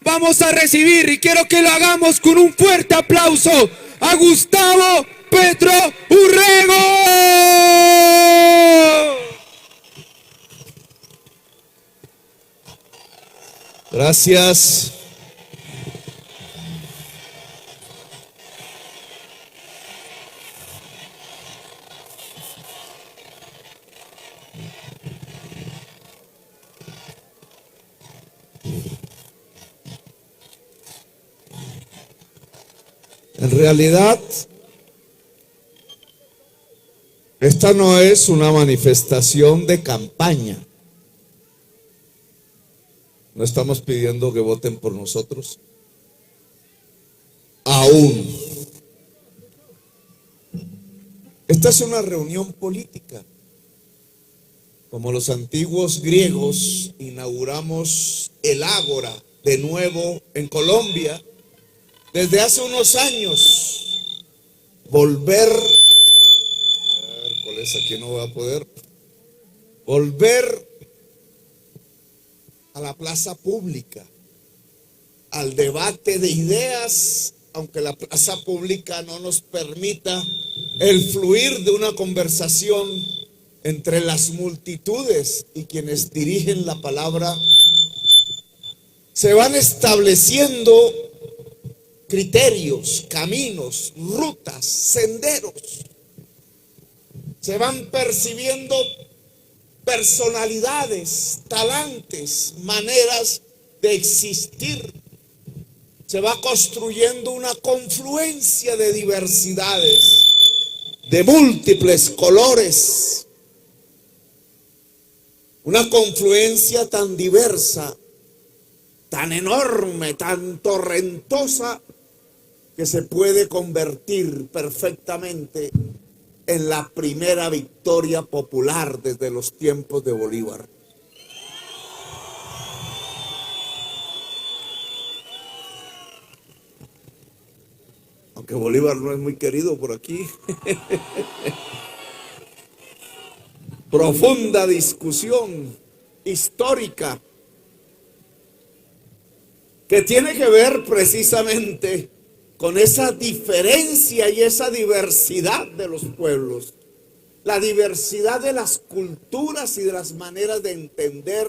vamos a recibir, y quiero que lo hagamos con un fuerte aplauso, a Gustavo Petro Urrego. Gracias. En realidad, esta no es una manifestación de campaña. No estamos pidiendo que voten por nosotros. Aún. Esta es una reunión política. Como los antiguos griegos, inauguramos el Ágora de nuevo en Colombia. Desde hace unos años, volver a la plaza pública, al debate de ideas, aunque la plaza pública no nos permita el fluir de una conversación entre las multitudes y quienes dirigen la palabra. Se van estableciendo criterios, caminos, rutas, senderos. Se van percibiendo personalidades, talantes, maneras de existir. Se va construyendo una confluencia de diversidades, de múltiples colores. Una confluencia tan diversa, tan enorme, tan torrentosa, que se puede convertir perfectamente en la primera victoria popular desde los tiempos de Bolívar. Aunque Bolívar no es muy querido por aquí. Profunda discusión histórica que tiene que ver precisamente con esa diferencia y esa diversidad de los pueblos, la diversidad de las culturas y de las maneras de entender,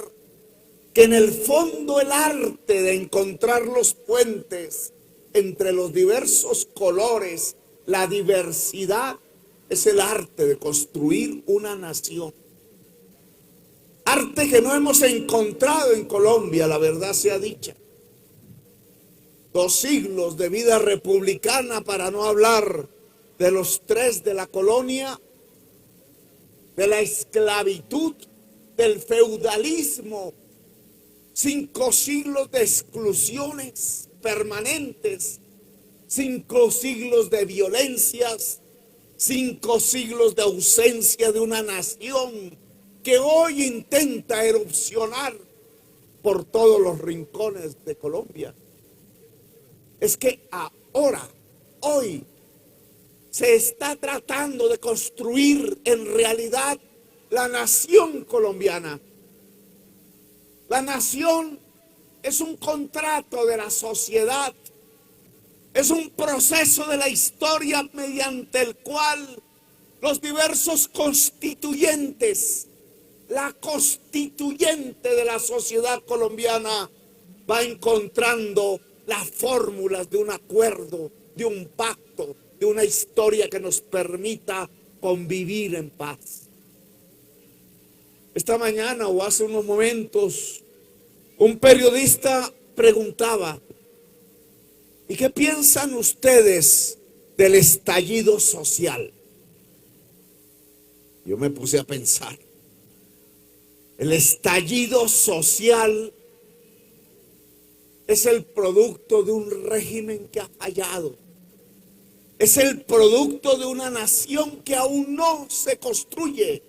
que en el fondo el arte de encontrar los puentes entre los diversos colores, la diversidad, es el arte de construir una nación. Arte que no hemos encontrado en Colombia, la verdad sea dicha. 2 siglos de vida republicana, para no hablar de los 3 de la colonia, de la esclavitud, del feudalismo, 5 siglos de exclusiones permanentes, 5 siglos de violencias, 5 siglos de ausencia de una nación que hoy intenta erupcionar por todos los rincones de Colombia. Es que ahora, hoy, se está tratando de construir en realidad la nación colombiana. La nación es un contrato de la sociedad, es un proceso de la historia mediante el cual los diversos constituyentes, la constituyente de la sociedad colombiana va encontrando las fórmulas de un acuerdo, de un pacto, de una historia que nos permita convivir en paz. Esta mañana o hace unos momentos, un periodista preguntaba: ¿y qué piensan ustedes del estallido social? Yo me puse a pensar. El estallido social es el producto de un régimen que ha fallado. Es el producto de una nación que aún no se construye.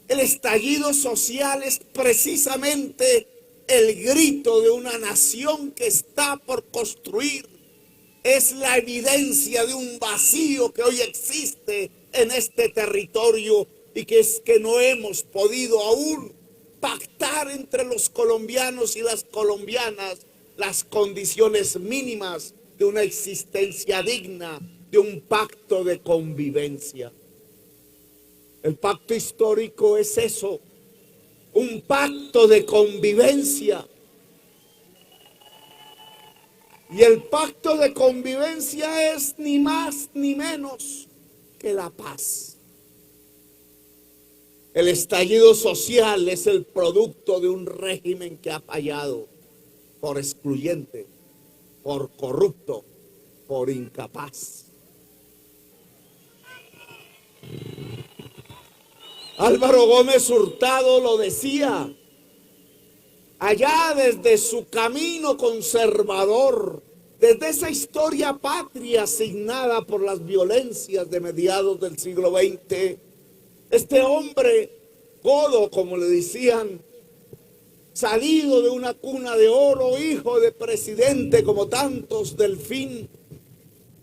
El estallido social es precisamente el grito de una nación que está por construir. Es la evidencia de un vacío que hoy existe en este territorio y que es que no hemos podido aún pactar entre los colombianos y las colombianas las condiciones mínimas de una existencia digna, de un pacto de convivencia. El pacto histórico es eso, un pacto de convivencia. Y el pacto de convivencia es ni más ni menos que la paz. El estallido social es el producto de un régimen que ha fallado por excluyente, por corrupto, por incapaz. Álvaro Gómez Hurtado lo decía allá desde su camino conservador, desde esa historia patria asignada por las violencias de mediados del siglo XX. Este hombre, godo como le decían, salido de una cuna de oro, hijo de presidente como tantos, Delfín,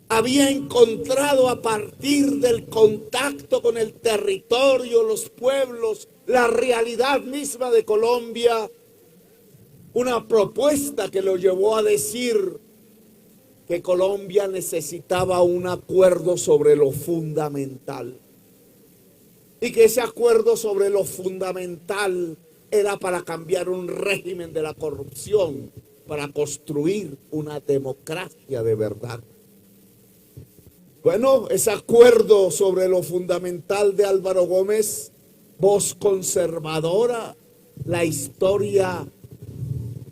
había encontrado a partir del contacto con el territorio, los pueblos, la realidad misma de Colombia, una propuesta que lo llevó a decir que Colombia necesitaba un acuerdo sobre lo fundamental. Y que ese acuerdo sobre lo fundamental era para cambiar un régimen de la corrupción, para construir una democracia de verdad. Bueno, ese acuerdo sobre lo fundamental de Álvaro Gómez, voz conservadora, la historia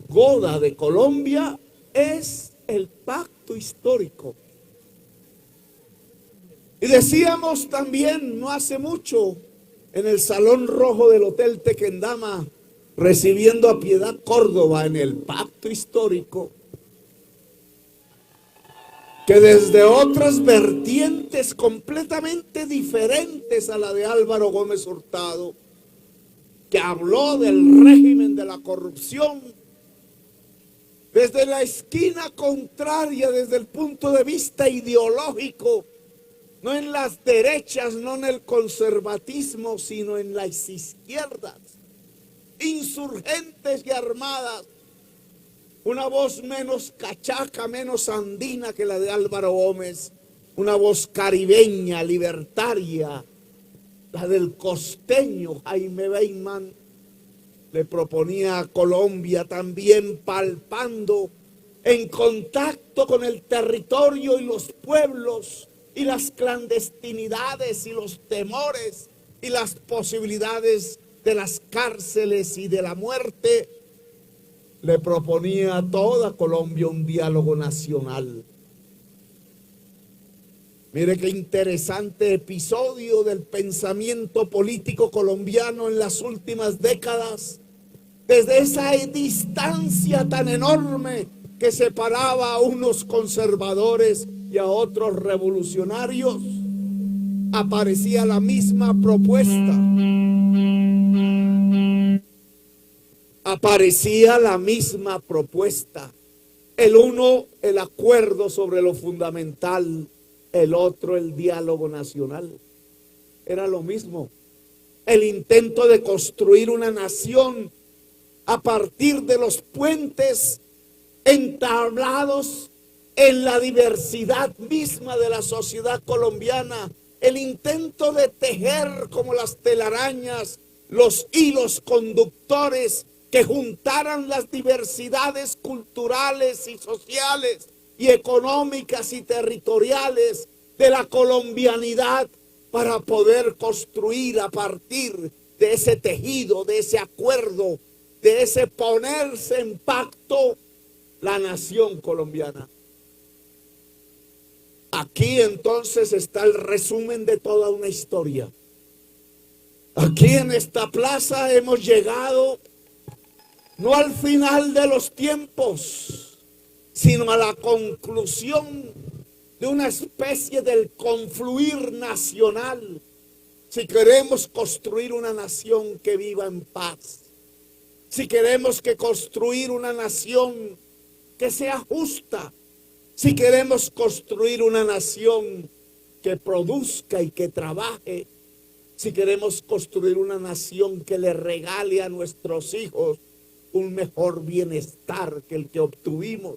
goda de Colombia, es el pacto histórico. Y decíamos también no hace mucho en el Salón Rojo del Hotel Tequendama, recibiendo a Piedad Córdoba en el pacto histórico, que desde otras vertientes completamente diferentes a la de Álvaro Gómez Hurtado, que habló del régimen de la corrupción, desde la esquina contraria, desde el punto de vista ideológico, no en las derechas, no en el conservatismo, sino en las izquierdas, insurgentes y armadas, una voz menos cachaca, menos andina que la de Álvaro Gómez, una voz caribeña, libertaria, la del costeño Jaime Bateman, le proponía a Colombia también palpando en contacto con el territorio y los pueblos y las clandestinidades y los temores y las posibilidades de las cárceles y de la muerte. Le proponía a toda Colombia un diálogo nacional. Mire qué interesante episodio del pensamiento político colombiano en las últimas décadas. Desde esa distancia tan enorme que separaba a unos conservadores y a otros revolucionarios, aparecía la misma propuesta. Aparecía la misma propuesta. El uno, el acuerdo sobre lo fundamental, el otro, el diálogo nacional. Era lo mismo. El intento de construir una nación a partir de los puentes entablados en la diversidad misma de la sociedad colombiana. El intento de tejer como las telarañas los hilos conductores que juntaran las diversidades culturales y sociales y económicas y territoriales de la colombianidad para poder construir a partir de ese tejido, de ese acuerdo, de ese ponerse en pacto, la nación colombiana. Aquí entonces está el resumen de toda una historia. Aquí en esta plaza hemos llegado no al final de los tiempos, sino a la conclusión de una especie del confluir nacional, si queremos construir una nación que viva en paz, si queremos construir una nación que sea justa, si queremos construir una nación que produzca y que trabaje, si queremos construir una nación que le regale a nuestros hijos un mejor bienestar que el que obtuvimos,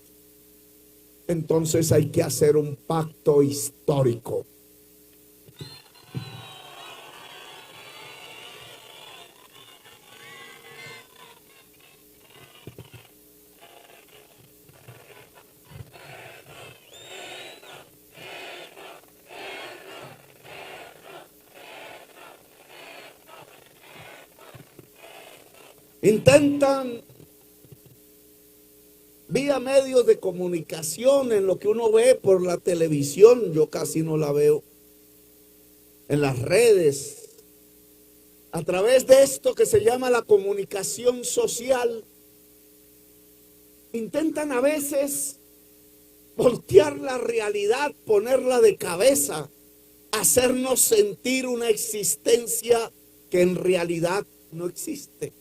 entonces hay que hacer un pacto histórico. Intentan vía medios de comunicación, en lo que uno ve por la televisión, yo casi no la veo, en las redes, a través de esto que se llama la comunicación social, intentan a veces voltear la realidad, ponerla de cabeza, hacernos sentir una existencia que en realidad no existe.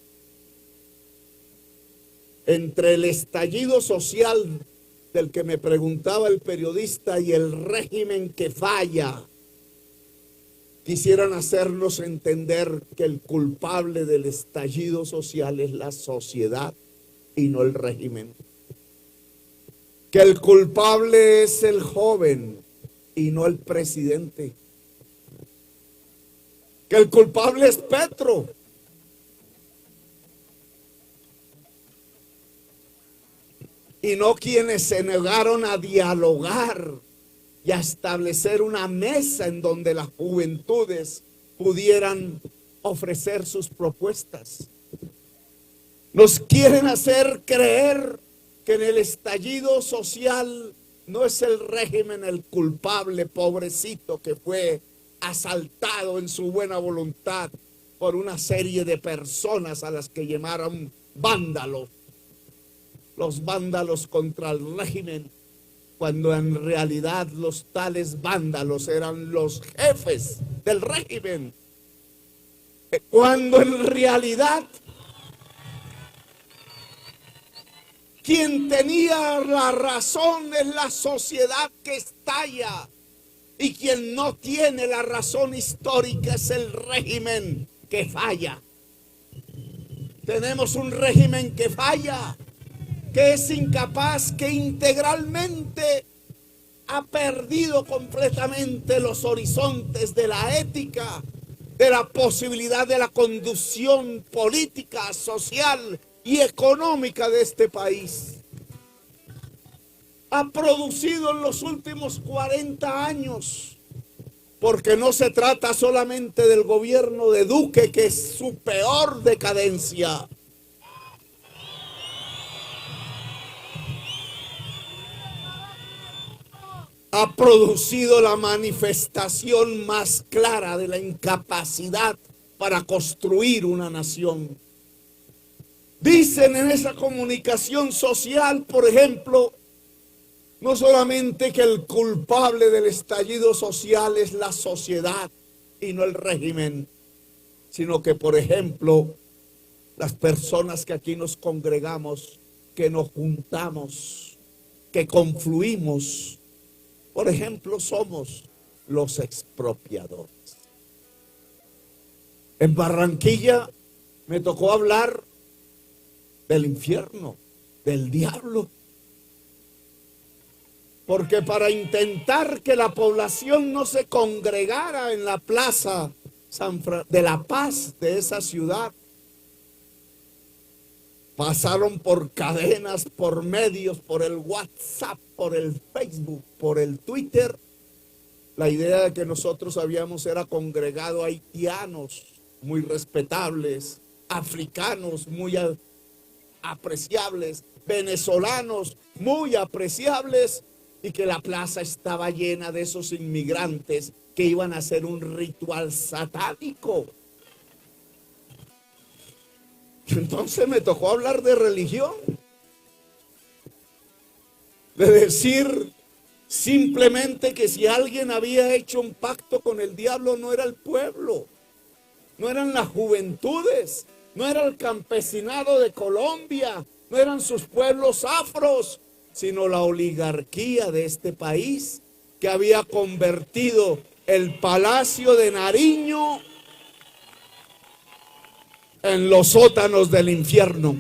Entre el estallido social del que me preguntaba el periodista y el régimen que falla, quisieran hacernos entender que el culpable del estallido social es la sociedad y no el régimen. Que el culpable es el joven y no el presidente. Que el culpable es Petro. Y no quienes se negaron a dialogar y a establecer una mesa en donde las juventudes pudieran ofrecer sus propuestas. Nos quieren hacer creer que en el estallido social no es el régimen el culpable, pobrecito, que fue asaltado en su buena voluntad por una serie de personas a las que llamaron vándalos. Los vándalos contra el régimen, cuando en realidad los tales vándalos eran los jefes del régimen. Cuando en realidad quien tenía la razón es la sociedad que estalla, y quien no tiene la razón histórica es el régimen que falla. Tenemos un régimen que falla, que es incapaz, que integralmente ha perdido completamente los horizontes de la ética, de la posibilidad de la conducción política, social y económica de este país. Ha producido en los últimos 40 años, porque no se trata solamente del gobierno de Duque, que es su peor decadencia. Ha producido la manifestación más clara de la incapacidad para construir una nación. Dicen en esa comunicación social, por ejemplo, no solamente que el culpable del estallido social es la sociedad y no el régimen, sino que, por ejemplo, las personas que aquí nos congregamos, que nos juntamos, que confluimos, por ejemplo, somos los expropiadores. En Barranquilla me tocó hablar del infierno, del diablo. Porque para intentar que la población no se congregara en la plaza de La Paz de esa ciudad, pasaron por cadenas, por medios, por el WhatsApp, por el Facebook, por el Twitter, la idea de que nosotros habíamos era congregado haitianos muy respetables, africanos muy apreciables, venezolanos muy apreciables, y que la plaza estaba llena de esos inmigrantes que iban a hacer un ritual satánico. Entonces me tocó hablar de religión, de decir simplemente que si alguien había hecho un pacto con el diablo, no era el pueblo, no eran las juventudes, no era el campesinado de Colombia, no eran sus pueblos afros, sino la oligarquía de este país, que había convertido el Palacio de Nariño en los sótanos del infierno.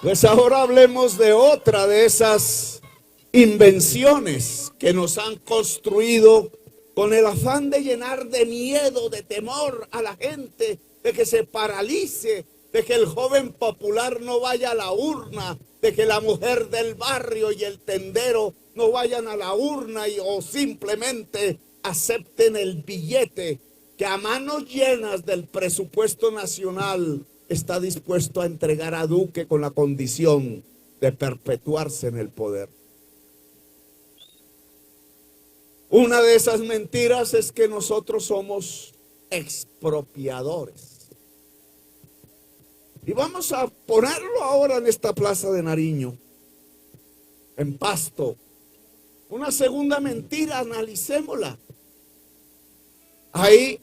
Pues ahora hablemos de otra de esas invenciones que nos han construido con el afán de llenar de miedo, de temor a la gente, de que se paralice, de que el joven popular no vaya a la urna, de que la mujer del barrio y el tendero no vayan a la urna o simplemente acepten el billete que a manos llenas del presupuesto nacional está dispuesto a entregar a Duque con la condición de perpetuarse en el poder. Una de esas mentiras es que nosotros somos expropiadores. Y vamos a ponerlo ahora en esta plaza de Nariño, en Pasto. Una segunda mentira, analicémosla. Hay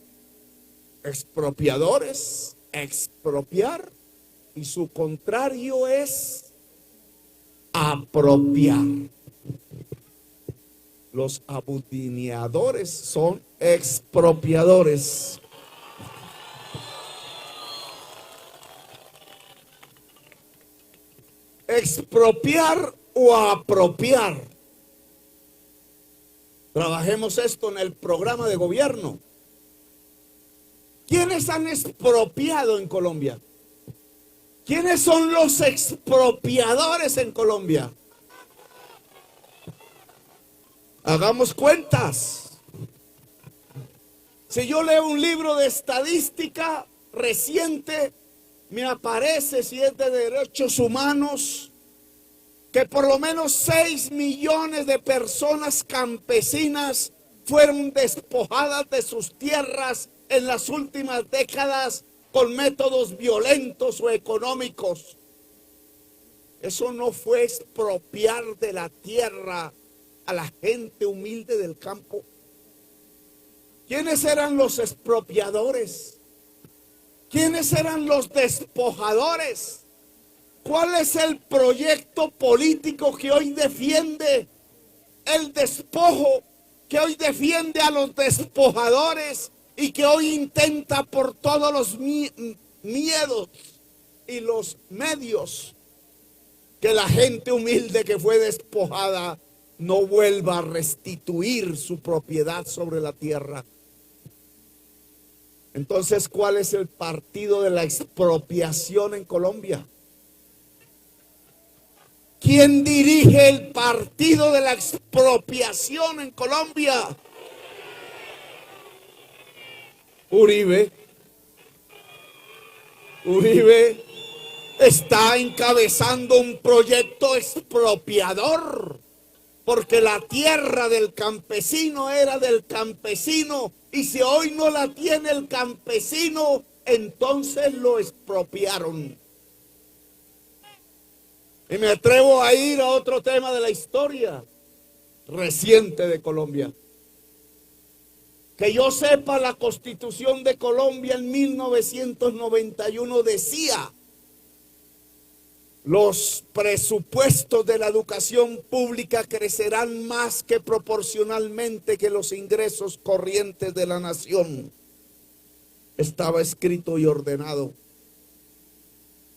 expropiadores, expropiar, y su contrario es apropiar. Los abudineadores son expropiadores. Expropiar o apropiar. Trabajemos esto en el programa de gobierno. ¿Quiénes han expropiado en Colombia? ¿Quiénes son los expropiadores en Colombia? Hagamos cuentas. Si yo leo un libro de estadística reciente, me aparece, si es de derechos humanos, que por lo menos 6 millones de personas campesinas fueron despojadas de sus tierras en las últimas décadas con métodos violentos o económicos. Eso no fue expropiar de la tierra a la gente humilde del campo. ¿Quiénes eran los expropiadores? ¿Quiénes eran los despojadores? ¿Cuál es el proyecto político que hoy defiende el despojo, que hoy defiende a los despojadores y que hoy intenta por todos los miedos y los medios que la gente humilde que fue despojada no vuelva a restituir su propiedad sobre la tierra? Entonces, ¿cuál es el partido de la expropiación en Colombia? ¿Quién dirige el partido de la expropiación en Colombia? Uribe. Uribe está encabezando un proyecto expropiador, porque la tierra del campesino era del campesino, y si hoy no la tiene el campesino, entonces lo expropiaron. Y me atrevo a ir a otro tema de la historia reciente de Colombia. Que yo sepa, la Constitución de Colombia en 1991 decía: los presupuestos de la educación pública crecerán más que proporcionalmente que los ingresos corrientes de la nación. Estaba escrito y ordenado.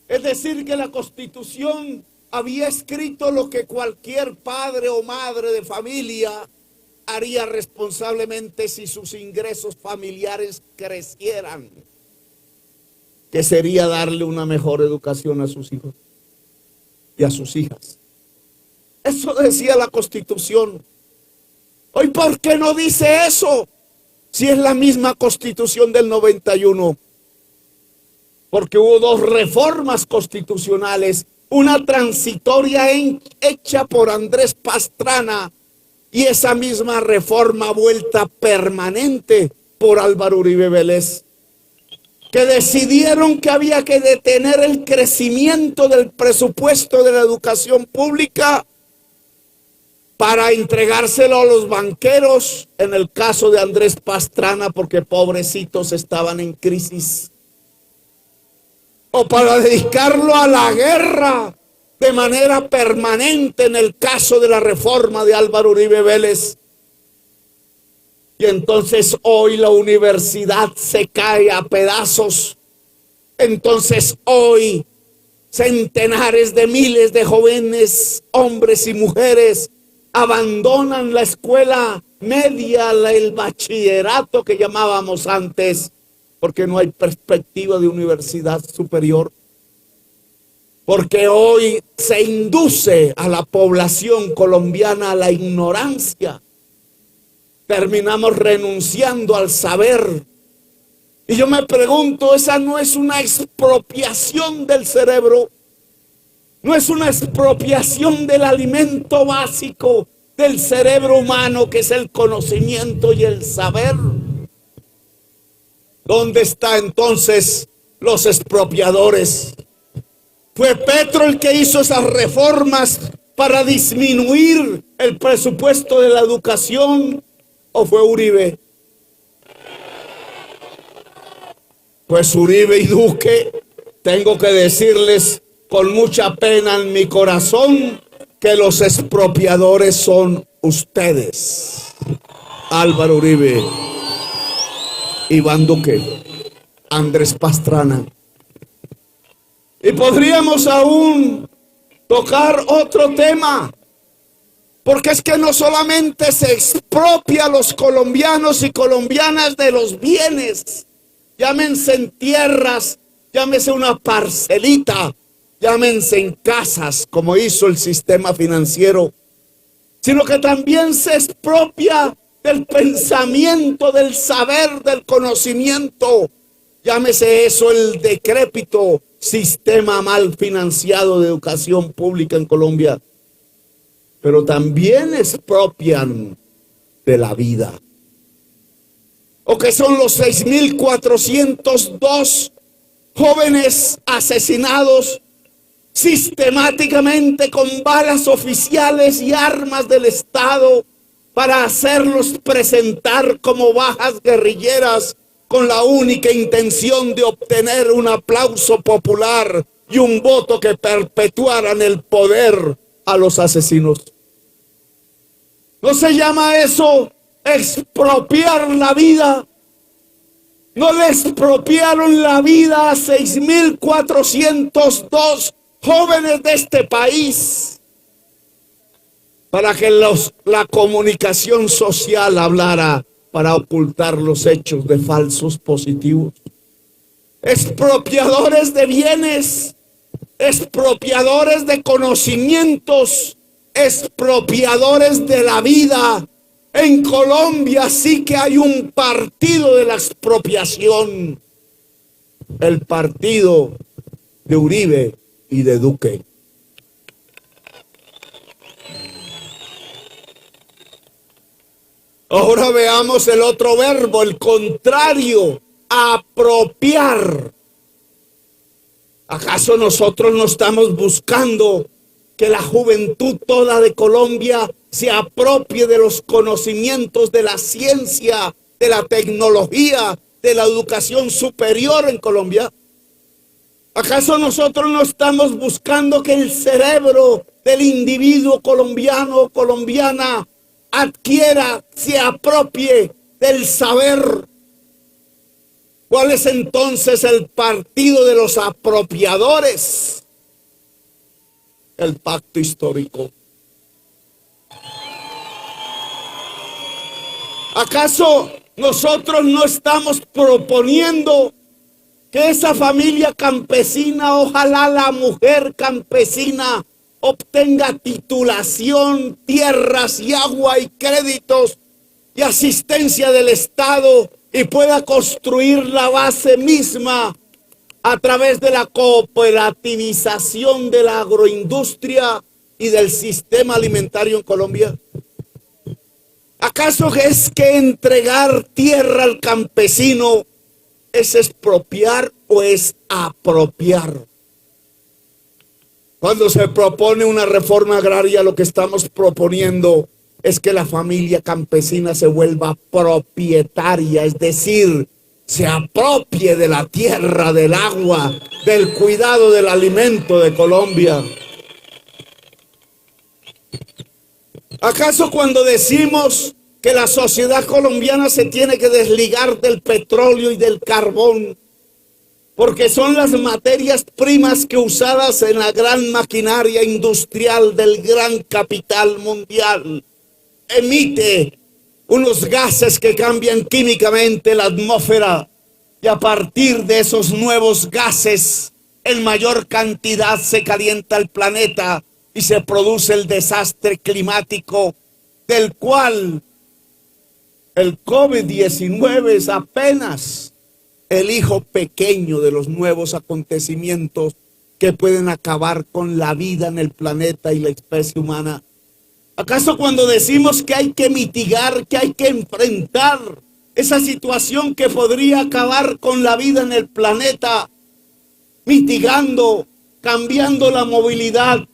Es decir, que la Constitución había escrito lo que cualquier padre o madre de familia haría responsablemente si sus ingresos familiares crecieran, que sería darle una mejor educación a sus hijos y a sus hijas. Eso decía la Constitución. Hoy, ¿por qué no dice eso? Si es la misma Constitución del 91. Porque hubo dos reformas constitucionales, una transitoria hecha por Andrés Pastrana y esa misma reforma vuelta permanente por Álvaro Uribe Vélez, que decidieron que había que detener el crecimiento del presupuesto de la educación pública para entregárselo a los banqueros, en el caso de Andrés Pastrana, porque pobrecitos estaban en crisis, o para dedicarlo a la guerra de manera permanente en el caso de la reforma de Álvaro Uribe Vélez. Y entonces hoy la universidad se cae a pedazos. Entonces hoy centenares de miles de jóvenes, hombres y mujeres, abandonan la escuela media, el bachillerato que llamábamos antes, porque no hay perspectiva de universidad superior. Porque hoy se induce a la población colombiana a la ignorancia. Terminamos renunciando al saber. Y yo me pregunto, ¿esa no es una expropiación del cerebro? ¿No es una expropiación del alimento básico del cerebro humano, que es el conocimiento y el saber? ¿Dónde están entonces los expropiadores? ¿Fue Petro el que hizo esas reformas para disminuir el presupuesto de la educación, o fue Uribe? Pues Uribe y Duque, tengo que decirles con mucha pena en mi corazón que los expropiadores son ustedes. Álvaro Uribe, Iván Duque, Andrés Pastrana. Y podríamos aún tocar otro tema, porque es que no solamente se expropia a los colombianos y colombianas de los bienes, llámense en tierras, llámese una parcelita, llámense en casas, como hizo el sistema financiero, sino que también se expropia del pensamiento, del saber, del conocimiento. Llámese eso el decrépito sistema mal financiado de educación pública en Colombia. Pero también expropian de la vida. ¿O que son los 6.402 jóvenes asesinados sistemáticamente con balas oficiales y armas del Estado para hacerlos presentar como bajas guerrilleras, con la única intención de obtener un aplauso popular y un voto que perpetuaran el poder a los asesinos? ¿No se llama eso expropiar la vida? ¿No le expropiaron la vida a 6.402 jóvenes de este país para que la comunicación social hablara, para ocultar los hechos de falsos positivos? Expropiadores de bienes, expropiadores de conocimientos, expropiadores de la vida. En Colombia sí que hay un partido de la expropiación, el partido de Uribe y de Duque. Ahora veamos el otro verbo, el contrario, apropiar. ¿Acaso nosotros no estamos buscando que la juventud toda de Colombia se apropie de los conocimientos de la ciencia, de la tecnología, de la educación superior en Colombia? ¿Acaso nosotros no estamos buscando que el cerebro del individuo colombiano o colombiana adquiera, se apropie del saber? ¿Cuál es entonces el partido de los apropiadores? El pacto histórico. ¿Acaso nosotros no estamos proponiendo que esa familia campesina, ojalá la mujer campesina, obtenga titulación, tierras y agua y créditos y asistencia del Estado y pueda construir la base misma a través de la cooperativización de la agroindustria y del sistema alimentario en Colombia? ¿Acaso es que entregar tierra al campesino es expropiar o es apropiar? Cuando se propone una reforma agraria, lo que estamos proponiendo es que la familia campesina se vuelva propietaria, es decir, se apropie de la tierra, del agua, del cuidado del alimento de Colombia. ¿Acaso cuando decimos que la sociedad colombiana se tiene que desligar del petróleo y del carbón, porque son las materias primas que usadas en la gran maquinaria industrial del gran capital mundial emite unos gases que cambian químicamente la atmósfera, y a partir de esos nuevos gases en mayor cantidad se calienta el planeta y se produce el desastre climático, del cual el COVID-19 es apenas el hijo pequeño de los nuevos acontecimientos que pueden acabar con la vida en el planeta y la especie humana. ¿Acaso cuando decimos que hay que mitigar, que hay que enfrentar esa situación que podría acabar con la vida en el planeta, mitigando, cambiando la movilidad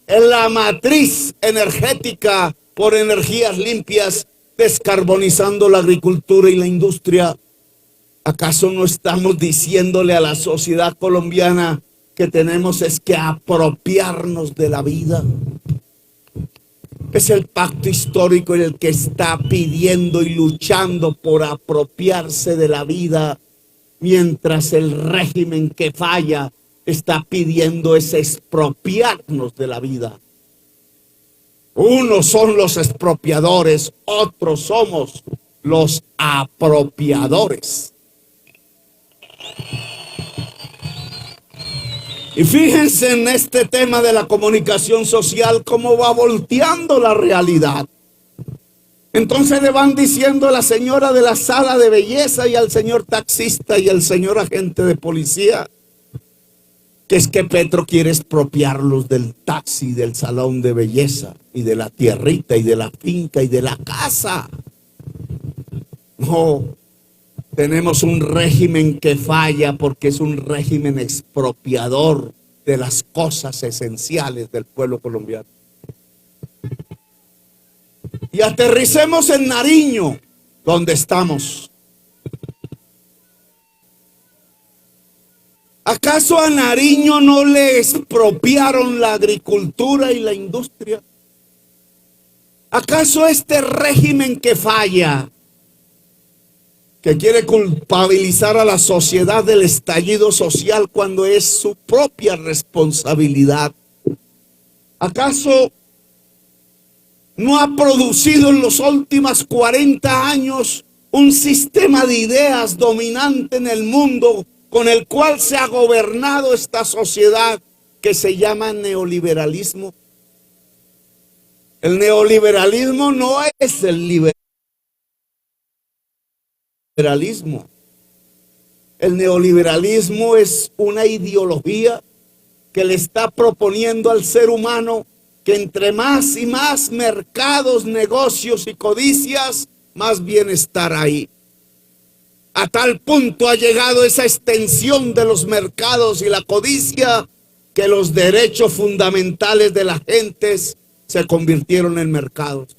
en la matriz energética por energías limpias, descarbonizando la agricultura y la industria? ¿Acaso no estamos diciéndole a la sociedad colombiana que tenemos es que apropiarnos de la vida? Es el pacto histórico el que está pidiendo y luchando por apropiarse de la vida, mientras el régimen que falla está pidiendo es expropiarnos de la vida. Unos son los expropiadores, otros somos los apropiadores. Y fíjense en este tema de la comunicación social cómo va volteando la realidad. Entonces le van diciendo a la señora de la sala de belleza y al señor taxista y al señor agente de policía que es que Petro quiere expropiarlos del taxi, del salón de belleza y de la tierrita y de la finca y de la casa. No, tenemos un régimen que falla porque es un régimen expropiador de las cosas esenciales del pueblo colombiano. Y aterricemos en Nariño, donde estamos. ¿Acaso a Nariño no le expropiaron la agricultura y la industria? ¿Acaso este régimen que falla, que quiere culpabilizar a la sociedad del estallido social cuando es su propia responsabilidad, acaso no ha producido en los últimos 40 años un sistema de ideas dominante en el mundo con el cual se ha gobernado esta sociedad que se llama neoliberalismo? El neoliberalismo no es el liberalismo. El neoliberalismo es una ideología que le está proponiendo al ser humano que entre más y más mercados, negocios y codicias, más bienestar hay. A tal punto ha llegado esa extensión de los mercados y la codicia que los derechos fundamentales de las gentes se convirtieron en mercados.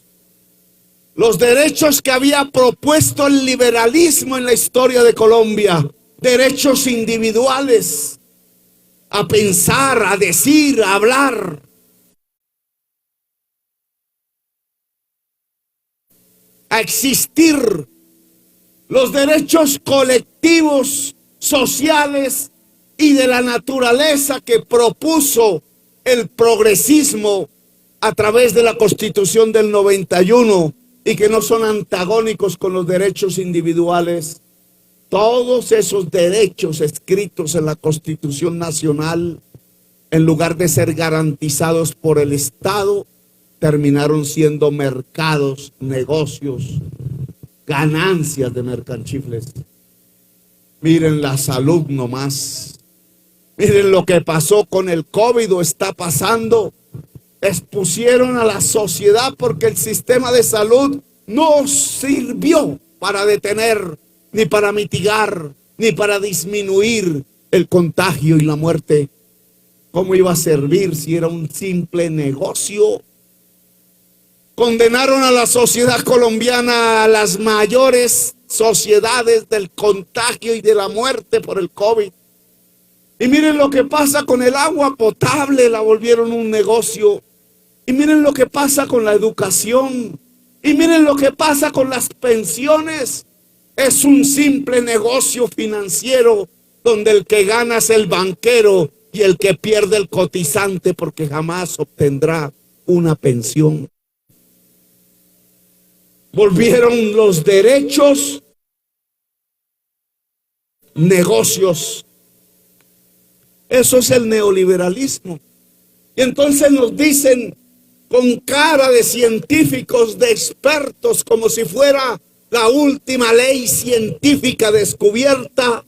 Los derechos que había propuesto el liberalismo en la historia de Colombia, derechos individuales, a pensar, a decir, a hablar, a existir, los derechos colectivos, sociales y de la naturaleza que propuso el progresismo a través de la Constitución del 91 y que no son antagónicos con los derechos individuales. Todos esos derechos escritos en la Constitución Nacional, en lugar de ser garantizados por el Estado, terminaron siendo mercados, negocios, ganancias de mercanchifles. Miren la salud nomás. Miren lo que pasó con el COVID o está pasando. Expusieron a la sociedad porque el sistema de salud no sirvió para detener, ni para mitigar, ni para disminuir el contagio y la muerte. ¿Cómo iba a servir si era un simple negocio? Condenaron a la sociedad colombiana a las mayores sociedades del contagio y de la muerte por el COVID. Y miren lo que pasa con el agua potable, la volvieron un negocio. Y miren lo que pasa con la educación. Y miren lo que pasa con las pensiones. Es un simple negocio financiero donde el que gana es el banquero y el que pierde el cotizante, porque jamás obtendrá una pensión. Volvieron los derechos negocios. Eso es el neoliberalismo. Y entonces nos dicen con cara de científicos, de expertos, como si fuera la última ley científica descubierta,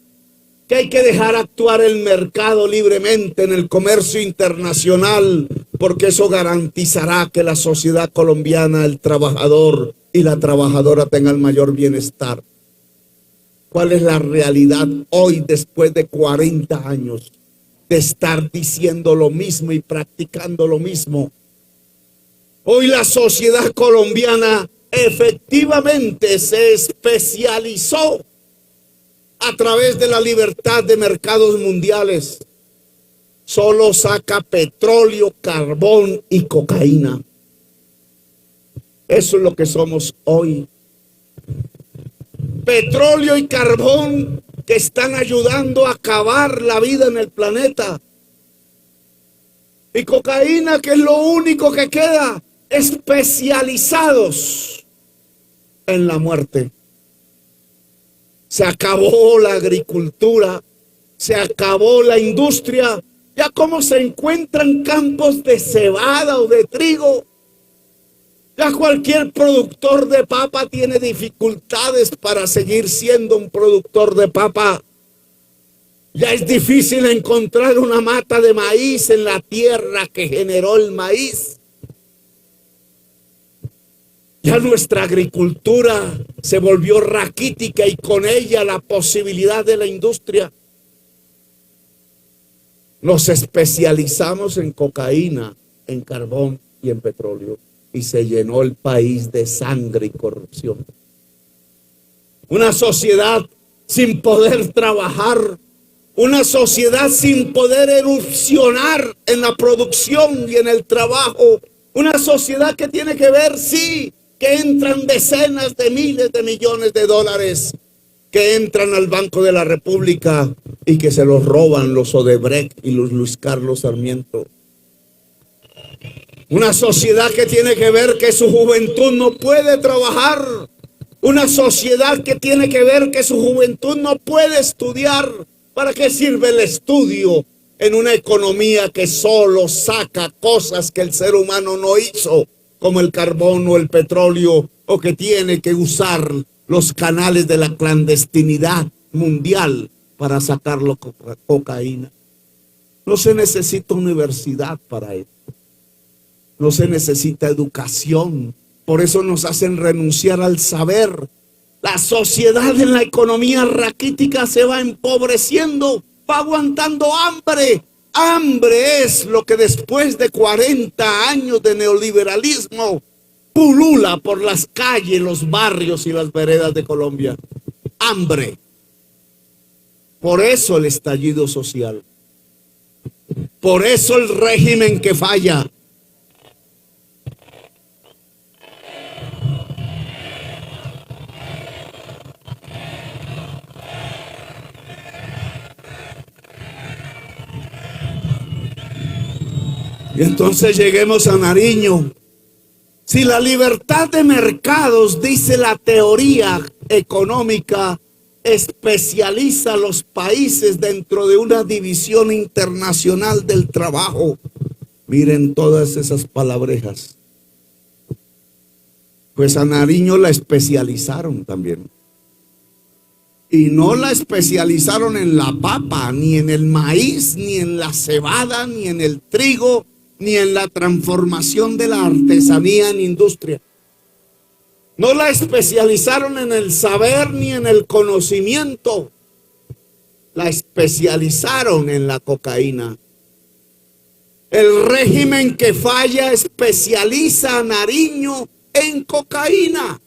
que hay que dejar actuar el mercado libremente en el comercio internacional, porque eso garantizará que la sociedad colombiana, el trabajador y la trabajadora tengan el mayor bienestar. ¿Cuál es la realidad hoy después de 40 años de estar diciendo lo mismo y practicando lo mismo? Hoy la sociedad colombiana efectivamente se especializó a través de la libertad de mercados mundiales. Solo saca petróleo, carbón y cocaína. Eso es lo que somos hoy. Petróleo y carbón que están ayudando a acabar la vida en el planeta. Y cocaína, que es lo único que queda, especializados en la muerte. Se acabó la agricultura, se acabó la industria. Ya como se encuentran campos de cebada o de trigo, ya cualquier productor de papa tiene dificultades para seguir siendo un productor de papa. Ya es difícil encontrar una mata de maíz en la tierra que generó el maíz. Ya nuestra agricultura se volvió raquítica y con ella la posibilidad de la industria. Nos especializamos en cocaína, en carbón y en petróleo. Y se llenó el país de sangre y corrupción. Una sociedad sin poder trabajar, una sociedad sin poder erupcionar en la producción y en el trabajo, una sociedad que tiene que ver, sí, que entran decenas de miles de millones de dólares, que entran al Banco de la República y que se los roban los Odebrecht y los Luis Carlos Sarmiento. Una sociedad que tiene que ver que su juventud no puede trabajar. Una sociedad que tiene que ver que su juventud no puede estudiar. ¿Para qué sirve el estudio en una economía que solo saca cosas que el ser humano no hizo, como el carbón o el petróleo, o que tiene que usar los canales de la clandestinidad mundial para sacar la cocaína? No se necesita universidad para eso. No se necesita educación. Por eso nos hacen renunciar al saber. La sociedad en la economía raquítica se va empobreciendo, va aguantando hambre. Hambre es lo que después de 40 años de neoliberalismo pulula por las calles, los barrios y las veredas de Colombia. Hambre. Por eso el estallido social. Por eso el régimen que falla. Y entonces lleguemos a Nariño. Si la libertad de mercados, dice la teoría económica, especializa a los países dentro de una división internacional del trabajo, miren todas esas palabrejas. Pues a Nariño la especializaron también. Y no la especializaron en la papa, ni en el maíz, ni en la cebada, ni en el trigo, ni en la transformación de la artesanía en industria. No la especializaron en el saber ni en el conocimiento. La especializaron en la cocaína. El régimen que falla especializa a Nariño en cocaína.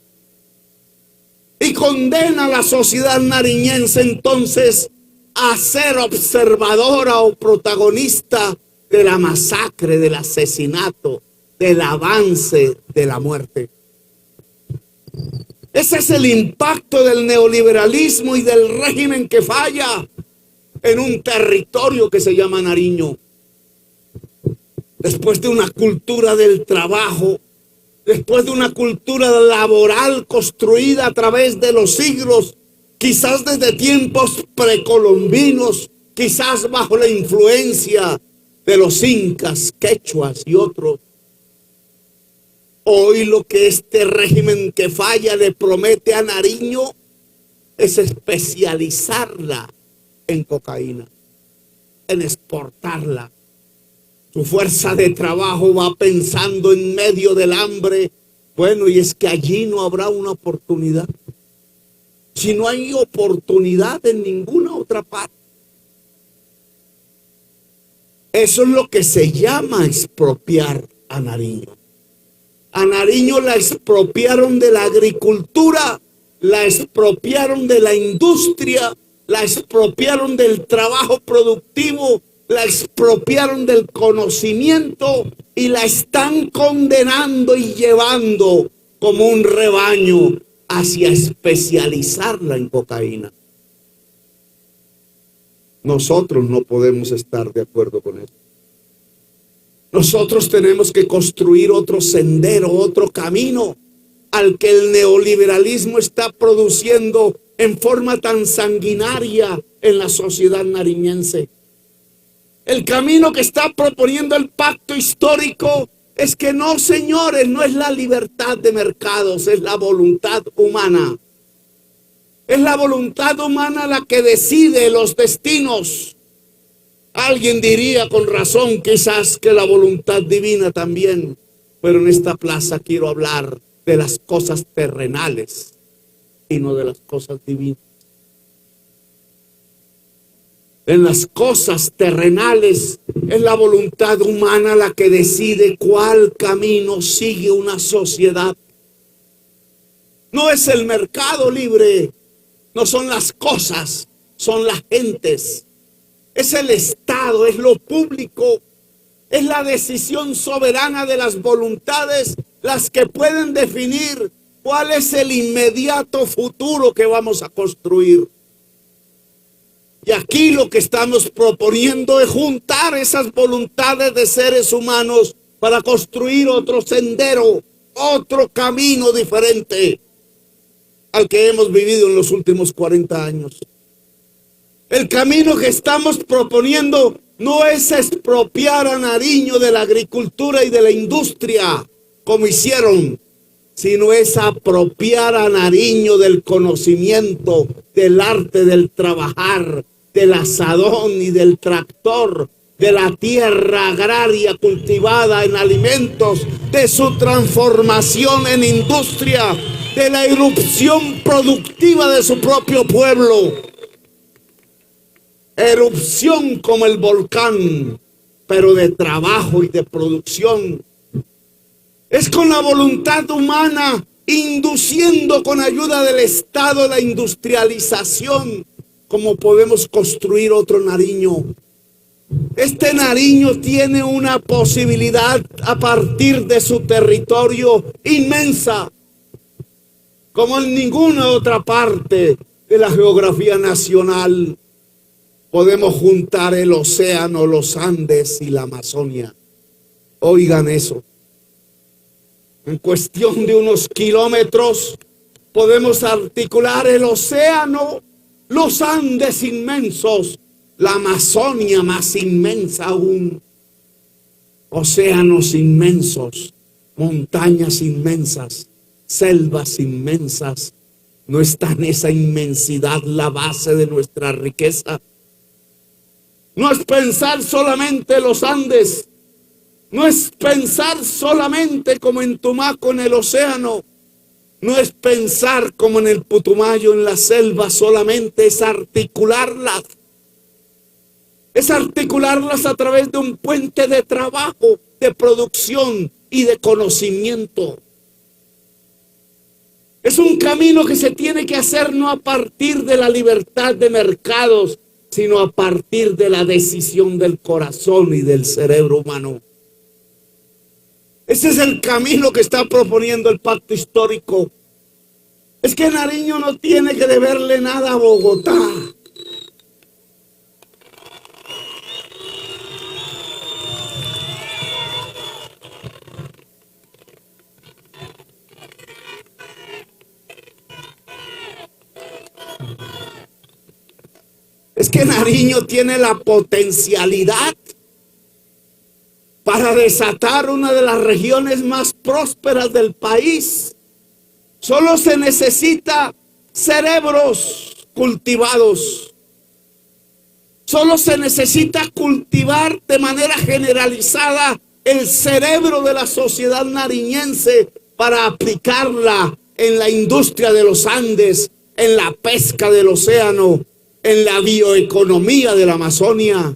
Y condena a la sociedad nariñense entonces a ser observadora o protagonista de la masacre, del asesinato, del avance de la muerte. Ese es el impacto del neoliberalismo y del régimen que falla. en un territorio que se llama Nariño. Después de una cultura del trabajo, después de una cultura laboral construida a través de los siglos, quizás desde tiempos precolombinos, quizás bajo la influencia de los incas, quechuas y otros. Hoy lo que este régimen que falla le promete a Nariño es especializarla en cocaína, en exportarla. Su fuerza de trabajo va pensando en medio del hambre. Bueno, y es que allí no habrá una oportunidad. Si no hay oportunidad en ninguna otra parte. Eso es lo que se llama expropiar a Nariño. A Nariño la expropiaron de la agricultura, la expropiaron de la industria, la expropiaron del trabajo productivo, la expropiaron del conocimiento y la están condenando y llevando como un rebaño hacia especializarla en cocaína. Nosotros no podemos estar de acuerdo con eso. Nosotros tenemos que construir otro sendero, otro camino al que el neoliberalismo está produciendo en forma tan sanguinaria en la sociedad nariñense. El camino que está proponiendo el pacto histórico es que no, señores, no es la libertad de mercados, es la voluntad humana. Es la voluntad humana la que decide los destinos. Alguien diría con razón quizás que la voluntad divina también, pero en esta plaza quiero hablar de las cosas terrenales y no de las cosas divinas. En las cosas terrenales es la voluntad humana la que decide cuál camino sigue una sociedad. No es el mercado libre, no son las cosas, son las gentes. Es el Estado, es lo público, es la decisión soberana de las voluntades las que pueden definir cuál es el inmediato futuro que vamos a construir. Y aquí lo que estamos proponiendo es juntar esas voluntades de seres humanos para construir otro sendero, otro camino diferente al que hemos vivido en los últimos 40 años. El camino que estamos proponiendo no es expropiar a Nariño de la agricultura y de la industria, como hicieron, sino es apropiar a Nariño del conocimiento, del arte del trabajar, del asadón y del tractor, de la tierra agraria cultivada en alimentos, de su transformación en industria, de la irrupción productiva de su propio pueblo. Erupción como el volcán, pero de trabajo y de producción. Es con la voluntad humana, induciendo con ayuda del Estado la industrialización, como podemos construir otro Nariño. Este Nariño tiene una posibilidad a partir de su territorio inmensa, como en ninguna otra parte de la geografía nacional. Podemos juntar el océano, los Andes y la Amazonia. Oigan eso. En cuestión de unos kilómetros podemos articular el océano, los Andes inmensos, la Amazonia más inmensa aún. Océanos inmensos, montañas inmensas, selvas inmensas. ¿No está en esa inmensidad la base de nuestra riqueza? No es pensar solamente los Andes, no es pensar solamente como en Tumaco en el océano, no es pensar como en el Putumayo en la selva solamente, es articularlas a través de un puente de trabajo, de producción y de conocimiento. Es un camino que se tiene que hacer no a partir de la libertad de mercados, sino a partir de la decisión del corazón y del cerebro humano. Ese es el camino que está proponiendo el pacto histórico. Es que Nariño no tiene que deberle nada a Bogotá. Es que Nariño tiene la potencialidad para desatar una de las regiones más prósperas del país. Solo se necesita cerebros cultivados. Solo se necesita cultivar de manera generalizada el cerebro de la sociedad nariñense para aplicarla en la industria de los Andes, en la pesca del océano, en la bioeconomía de la Amazonia.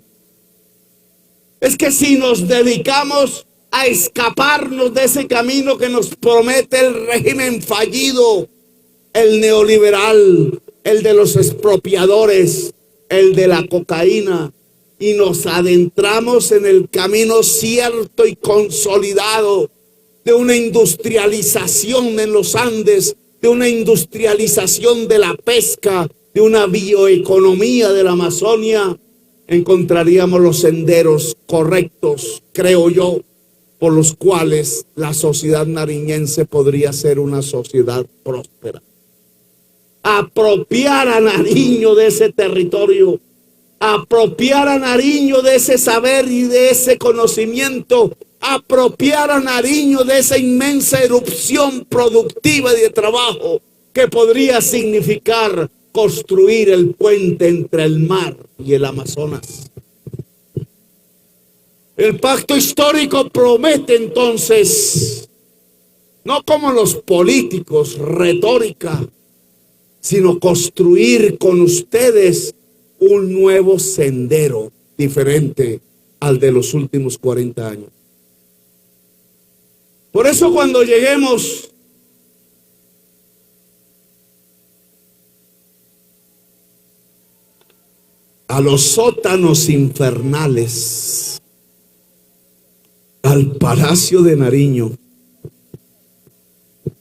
Es que si nos dedicamos a escaparnos de ese camino que nos promete el régimen fallido, el neoliberal, el de los expropiadores, el de la cocaína, y nos adentramos en el camino cierto y consolidado de una industrialización en los Andes, de una industrialización de la pesca, de una bioeconomía de la Amazonia, encontraríamos los senderos correctos, creo yo, por los cuales la sociedad nariñense podría ser una sociedad próspera. Apropiar a Nariño de ese territorio, apropiar a Nariño de ese saber y de ese conocimiento, apropiar a Nariño de esa inmensa erupción productiva y de trabajo que podría significar construir el puente entre el mar y el Amazonas. El pacto histórico promete entonces, no como los políticos, retórica, sino construir con ustedes un nuevo sendero diferente al de los últimos 40 años. Por eso cuando lleguemos a los sótanos infernales, al Palacio de Nariño,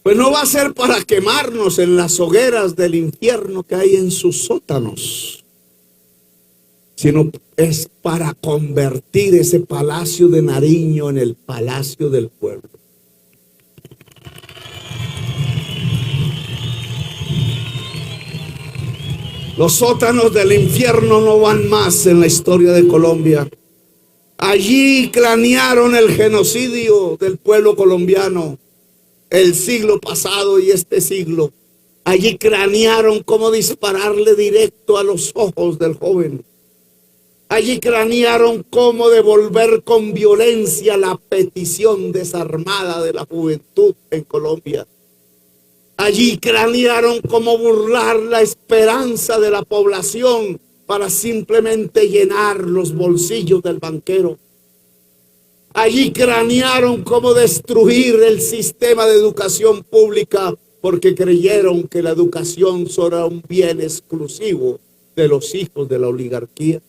pues no va a ser para quemarnos en las hogueras del infierno que hay en sus sótanos, sino es para convertir ese Palacio de Nariño en el Palacio del Pueblo. Los sótanos del infierno no van más en la historia de Colombia. Allí cranearon el genocidio del pueblo colombiano, el siglo pasado y este siglo. Allí cranearon cómo dispararle directo a los ojos del joven. Allí cranearon cómo devolver con violencia la petición desarmada de la juventud en Colombia. Allí cranearon cómo burlar la esperanza de la población para simplemente llenar los bolsillos del banquero. Allí cranearon cómo destruir el sistema de educación pública porque creyeron que la educación era un bien exclusivo de los hijos de la oligarquía.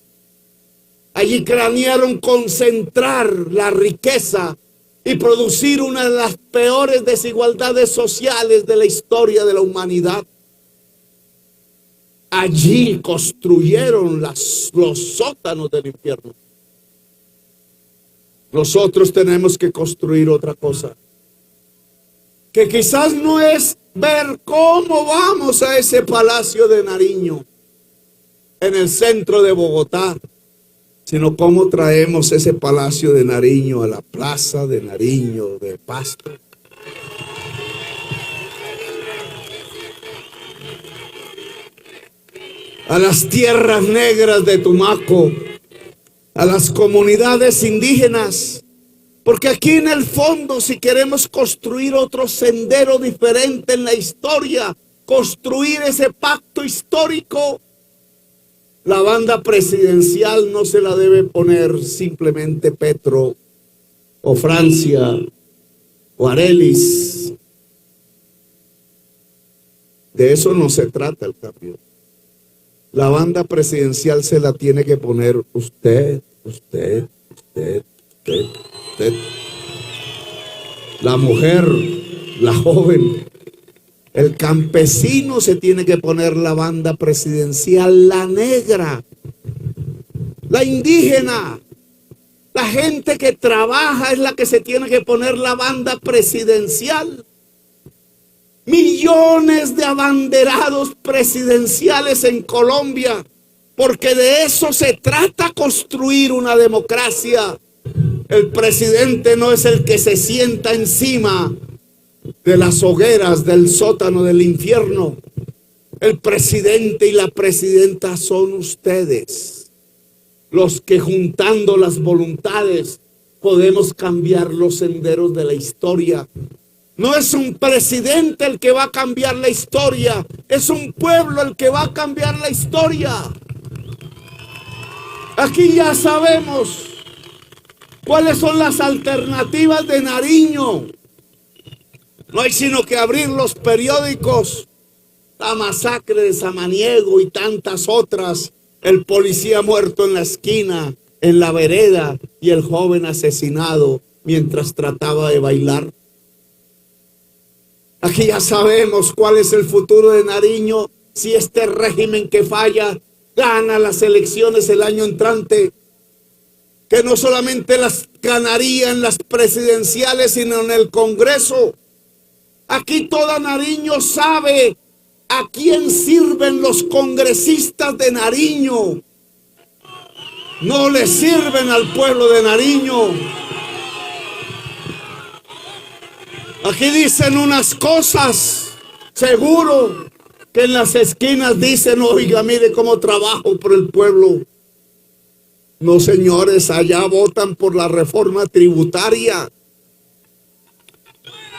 Allí cranearon concentrar la riqueza y producir una de las peores desigualdades sociales de la historia de la humanidad. Allí construyeron los sótanos del infierno. Nosotros tenemos que construir otra cosa, que quizás no es ver cómo vamos a ese Palacio de Nariño en el centro de Bogotá, sino cómo traemos ese Palacio de Nariño a la Plaza de Nariño de Pasto. A las tierras negras de Tumaco, a las comunidades indígenas, porque aquí en el fondo, si queremos construir otro sendero diferente en la historia, construir ese pacto histórico, la banda presidencial no se la debe poner simplemente Petro o Francia o Arelis. De eso no se trata el cambio. La banda presidencial se la tiene que poner usted. La mujer, la joven, el campesino se tiene que poner la banda presidencial, la negra, la indígena, la gente que trabaja es la que se tiene que poner la banda presidencial. millones de abanderados presidenciales en Colombia, porque de eso se trata, construir una democracia. El presidente no es el que se sienta encima de las hogueras del sótano del infierno. El presidente y la presidenta son ustedes, los que juntando las voluntades podemos cambiar los senderos de la historia. No es un presidente el que va a cambiar la historia, es un pueblo el que va a cambiar la historia. Aquí ya sabemos cuáles son las alternativas de Nariño. No hay sino que abrir los periódicos. La masacre de Samaniego y tantas otras. El policía muerto en la esquina, en la vereda, y el joven asesinado mientras trataba de bailar. Aquí ya sabemos cuál es el futuro de Nariño si este régimen que falla gana las elecciones el año entrante, que no solamente las ganaría en las presidenciales, sino en el Congreso. Aquí toda Nariño sabe a quién sirven los congresistas de Nariño. No le sirven al pueblo de Nariño. Aquí dicen unas cosas, seguro que en las esquinas dicen: oiga, mire cómo trabajo por el pueblo. No, señores, allá votan por la reforma tributaria.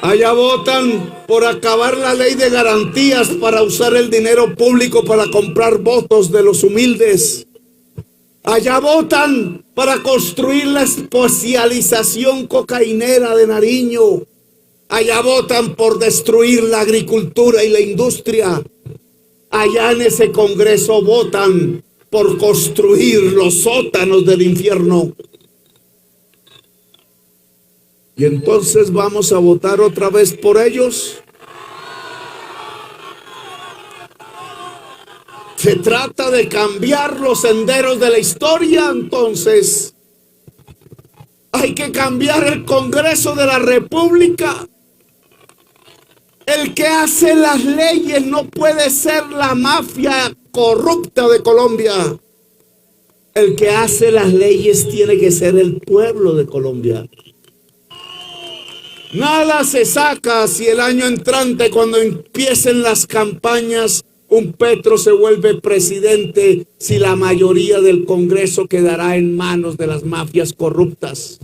Allá votan por acabar la ley de garantías para usar el dinero público para comprar votos de los humildes. Allá votan para construir la especialización cocainera de Nariño. Allá votan por destruir la agricultura y la industria. Allá en ese Congreso votan por construir los sótanos del infierno. Y entonces vamos a votar otra vez por ellos. Se trata de cambiar los senderos de la historia. Entonces hay que cambiar el Congreso de la República. El que hace las leyes no puede ser la mafia corrupta de Colombia. El que hace las leyes tiene que ser el pueblo de Colombia. Nada se saca si el año entrante, cuando empiecen las campañas, un Petro se vuelve presidente, si la mayoría del Congreso quedará en manos de las mafias corruptas.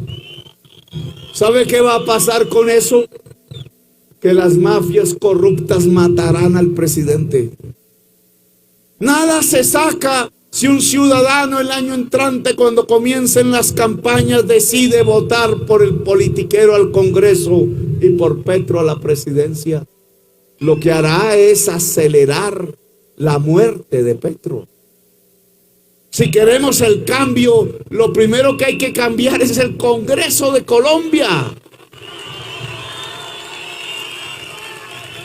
¿Sabe qué va a pasar con eso? Que las mafias corruptas matarán al presidente. Nada se saca si un ciudadano el año entrante, cuando comiencen las campañas, decide votar por el politiquero al Congreso y por Petro a la presidencia. Lo que hará es acelerar la muerte de Petro. Si queremos el cambio, lo primero que hay que cambiar es el Congreso de Colombia.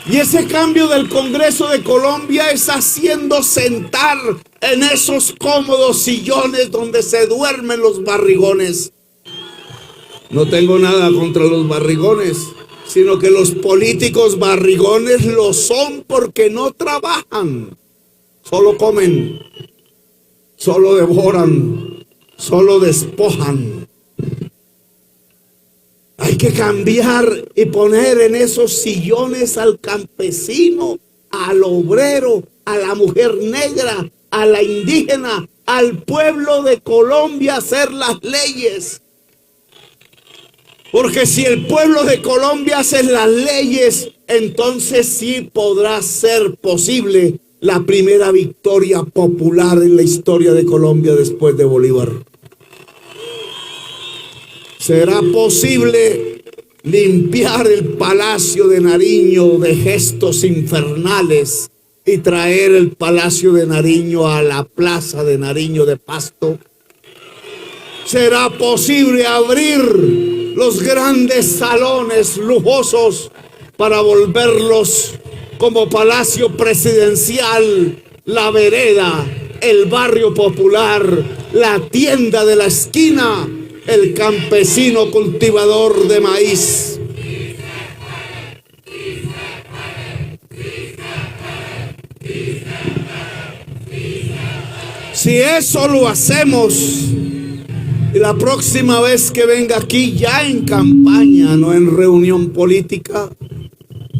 Y ese cambio del Congreso de Colombia es haciendo sentar en esos cómodos sillones donde se duermen los barrigones. No tengo nada contra los barrigones, sino que los políticos barrigones lo son porque no trabajan. Solo comen, solo devoran, solo despojan. Hay que cambiar y poner en esos sillones al campesino, al obrero, a la mujer negra, a la indígena, al pueblo de Colombia, hacer las leyes. Porque si el pueblo de Colombia hace las leyes, entonces sí podrá ser posible la primera victoria popular en la historia de Colombia después de Bolívar. Será posible limpiar el Palacio de Nariño de gestos infernales y traer el Palacio de Nariño a la Plaza de Nariño de Pasto. Será posible abrir los grandes salones lujosos para volverlos como Palacio Presidencial, la vereda, el barrio popular, la tienda de la esquina, el campesino cultivador de maíz. Si eso lo hacemos, y la próxima vez que venga aquí, ya en campaña, no en reunión política,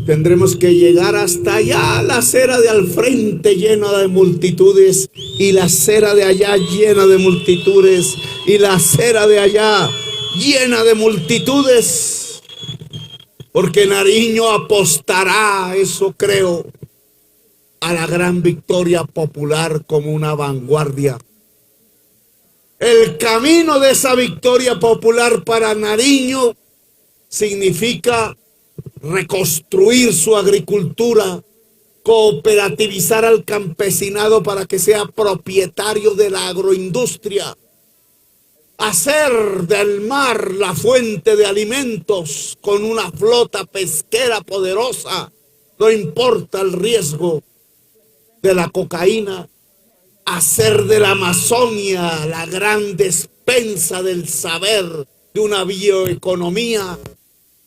tendremos que llegar hasta allá, la acera de al frente llena de multitudes, y la acera de allá llena de multitudes, y la acera de allá llena de multitudes, porque Nariño apostará, eso creo, a la gran victoria popular como una vanguardia. El camino de esa victoria popular para Nariño significa reconstruir su agricultura, cooperativizar al campesinado para que sea propietario de la agroindustria, hacer del mar la fuente de alimentos con una flota pesquera poderosa, no importa el riesgo de la cocaína, hacer de la Amazonia la gran despensa del saber de una bioeconomía,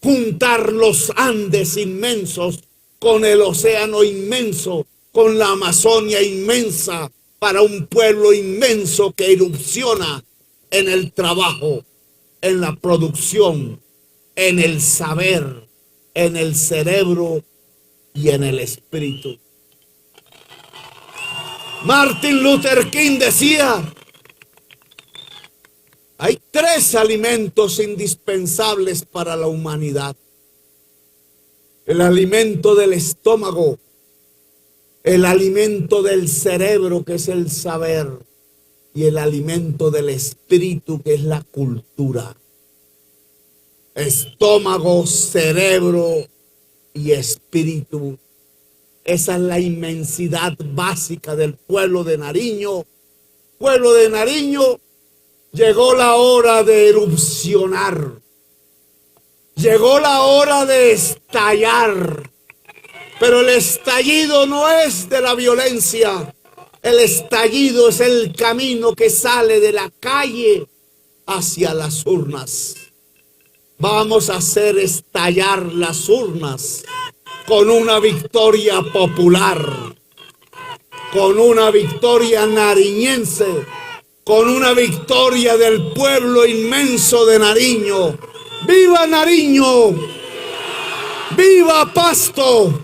juntar los Andes inmensos con el océano inmenso, con la Amazonia inmensa, para un pueblo inmenso que erupciona en el trabajo, en la producción, en el saber, en el cerebro y en el espíritu. Martin Luther King decía: hay 3 alimentos indispensables para la humanidad: el alimento del estómago, el alimento del cerebro, que es el saber, y el alimento del espíritu, que es la cultura. Estómago, cerebro y espíritu. Esa es la inmensidad básica del pueblo de Nariño. Pueblo de Nariño, llegó la hora de erupcionar. Llegó la hora de estallar. Pero el estallido no es de la violencia. El estallido es el camino que sale de la calle hacia las urnas. Vamos a hacer estallar las urnas con una victoria popular, con una victoria nariñense, con una victoria del pueblo inmenso de Nariño. ¡Viva Nariño! ¡Viva Pasto!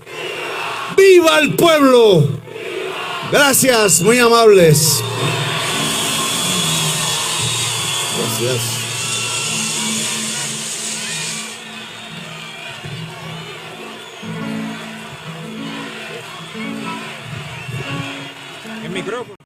¡Viva el pueblo! Gracias, muy amables. Gracias. El micrófono.